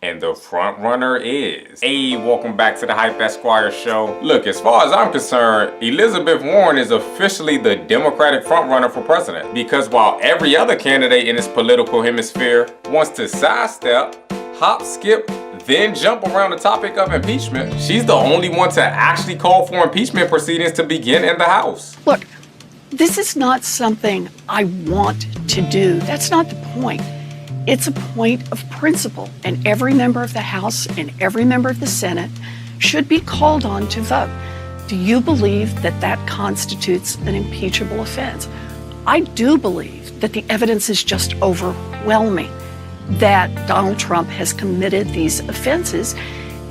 And the front runner is... Hey, welcome back to the Hype Esquire show. Look, as far as I'm concerned, Elizabeth Warren is officially the Democratic front runner for president. Because while every other candidate in this political hemisphere wants to sidestep, hop, skip, then jump around the topic of impeachment, she's the only one to actually call for impeachment proceedings to begin in the House. Look, this is not something I want to do. That's not the point. It's a point of principle, and every member of the House and every member of the Senate should be called on to vote. Do you believe that that constitutes an impeachable offense? I do believe that the evidence is just overwhelming that Donald Trump has committed these offenses,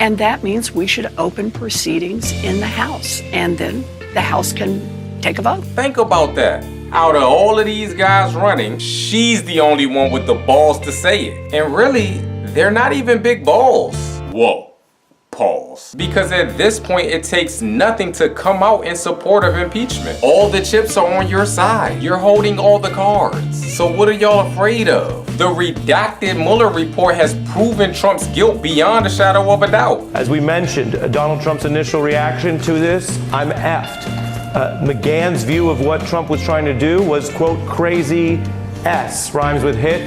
and that means we should open proceedings in the House, and then the House can take a vote. Think about that. Out of all of these guys running, she's the only one with the balls to say it. And really, they're not even big balls. Whoa, pause. Because at this point, it takes nothing to come out in support of impeachment. All the chips are on your side. You're holding all the cards. So what are y'all afraid of? The redacted Mueller report has proven Trump's guilt beyond a shadow of a doubt. As we mentioned, Donald Trump's initial reaction to this, I'm effed. McGahn's view of what Trump was trying to do was, quote, crazy S, rhymes with hit,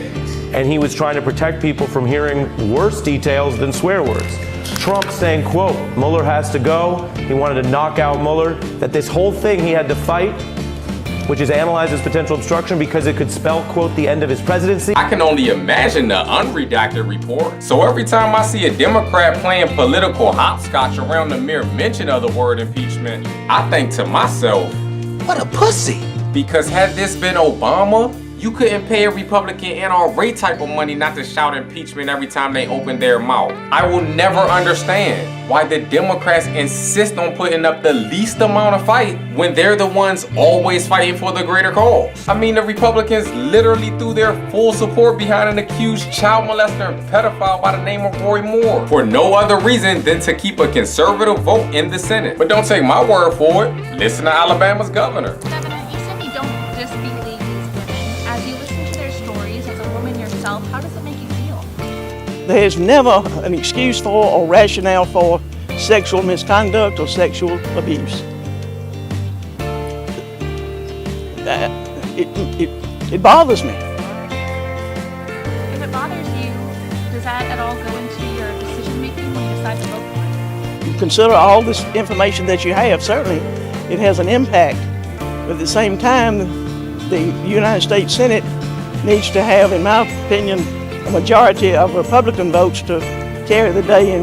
and he was trying to protect people from hearing worse details than swear words. Trump saying, quote, Mueller has to go, he wanted to knock out Mueller, that this whole thing he had to fight, which is analyze his potential obstruction because it could spell, quote, the end of his presidency. I can only imagine the unredacted report. So every time I see a Democrat playing political hopscotch around the mere mention of the word impeachment, I think to myself, what a pussy. Because had this been Obama, you couldn't pay a Republican NRA type of money not to shout impeachment every time they open their mouth. I will never understand why the Democrats insist on putting up the least amount of fight when they're the ones always fighting for the greater cause. I mean, the Republicans literally threw their full support behind an accused child molester and pedophile by the name of Roy Moore for no other reason than to keep a conservative vote in the Senate. But don't take my word for it. Listen to Alabama's governor. How does it make you feel? There's never an excuse for or rationale for sexual misconduct or sexual abuse. It bothers me. If it bothers you, does that at all go into your decision making when you decide to vote for it? You consider all this information that you have, certainly it has an impact. But at the same time, the United States Senate needs to have, in my opinion, a majority of Republican votes to carry the day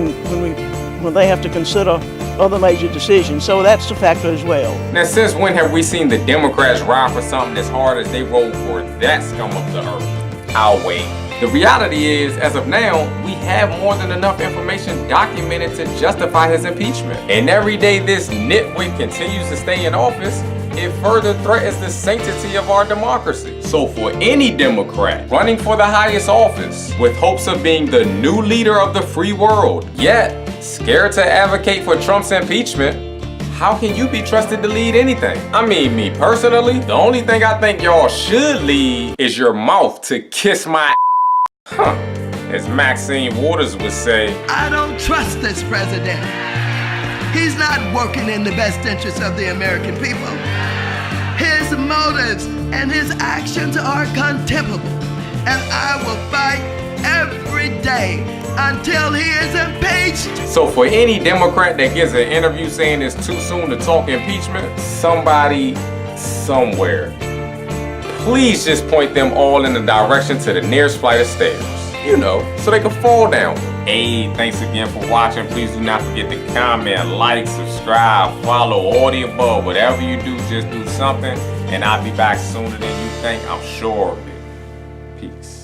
when they have to consider other major decisions. So that's a factor as well. Now, since when have we seen the Democrats ride for something as hard as they rolled for that scum of the earth? I'll wait. The reality is, as of now, we have more than enough information documented to justify his impeachment. And every day this nitwit continues to stay in office, it further threatens the sanctity of our democracy. So for any Democrat running for the highest office with hopes of being the new leader of the free world, yet scared to advocate for Trump's impeachment, how can you be trusted to lead anything? I mean, me personally, the only thing I think y'all should lead is your mouth to kiss my Huh. As Maxine Waters would say, I don't trust this president. He's not working in the best interest of the American people. His motives and his actions are contemptible, and I will fight every day until he is impeached. So for any Democrat that gives an interview saying it's too soon to talk impeachment, somebody, somewhere, please just point them all in the direction to the nearest flight of stairs. You know, so they can fall down. Hey, thanks again for watching. Please do not forget to comment, like, subscribe, follow, all the above. Whatever you do, just do something. And I'll be back sooner than you think. I'm sure of it. Peace.